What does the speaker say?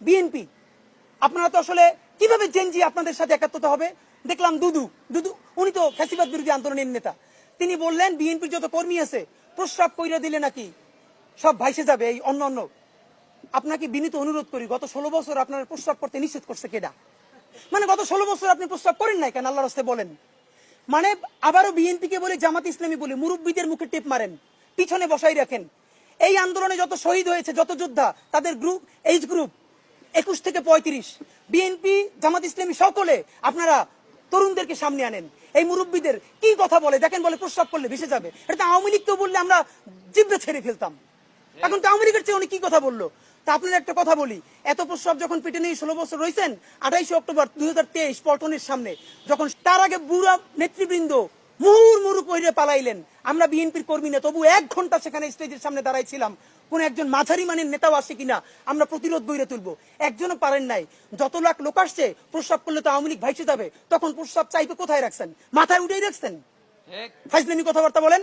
BNP, আপনারা তো আসলে কিভাবে জেনজি আপনাদের সাথে একাত্মতা হবে? দেখলাম দুদু দুদু উনি তো ফ্যাসিবাদ বিরোধী আন্দোলনের নেতা, তিনি বললেন বিএনপির যত কর্মী আছে প্রস্রাব কইরা দিলে নাকি সব ভাইসে যাবে এই অন্য অন্য। আপনাকে বিনীত অনুরোধ করি, গত 16 বছর আপনার প্রস্রাব করতে নিষেধ করছে কেডা? মানে গত 16 বছর আপনি প্রস্রাব করেন নাই কেন? আল্লাহর রাস্তায় বলেন। মানে আবারও বিএনপি কে বলে, জামাত ইসলামী বলে মুরব্বীদের মুখে টেপ মারেন, পিছনে বসাই রাখেন। এই আন্দোলনে যত শহীদ হয়েছে, যত যোদ্ধা, তাদের গ্রুপ, এইজ গ্রুপ 21 থেকে 35, বিএনপি জামাত ইসলামী সকলে আপনারা তরুণদেরকে সামনে আনেন। এই মুরব্বীদের কি কথা বলে দেখেন, বলে প্রস্রাব করলে ভেসে যাবে। এটা আওয়ামী লীগকেও বললে আমরা জিব্বে ছেড়ে ফেলতাম, এখন তো আওয়ামী লীগের চেয়ে উনি কি কথা বললো। তা আপনার একটা কথা বলি, এত প্রস্রাব যখন পেটে নিয়ে 16 বছর রয়েছেন, 28 অক্টোবর 2023 পল্টনের সামনে যখন তার আগে বুড়া নেতৃবৃন্দ মুহুর্মুহু কইরে পালাইলেন, আমরা বিএনপির কর্মী না, তবু 1 ঘন্টা সেখানে স্টেজের সামনে দাঁড়াইছিলাম। কোন একজন মাঝারি মানের নেতাও আসে কিনা আমরা প্রতিরোধ গড়ে তুলবো, একজনও পারেন নাই। যত লাখ লোক আসছে, প্রস্রাব করলে তো আওয়ামী লীগ ভাইসে যাবে, তখন প্রস্রাব চাইতে কোথায় রাখছেন? মাথায় উঠেই রাখছেন। ফাইজলামি কথাবার্তা বলেন।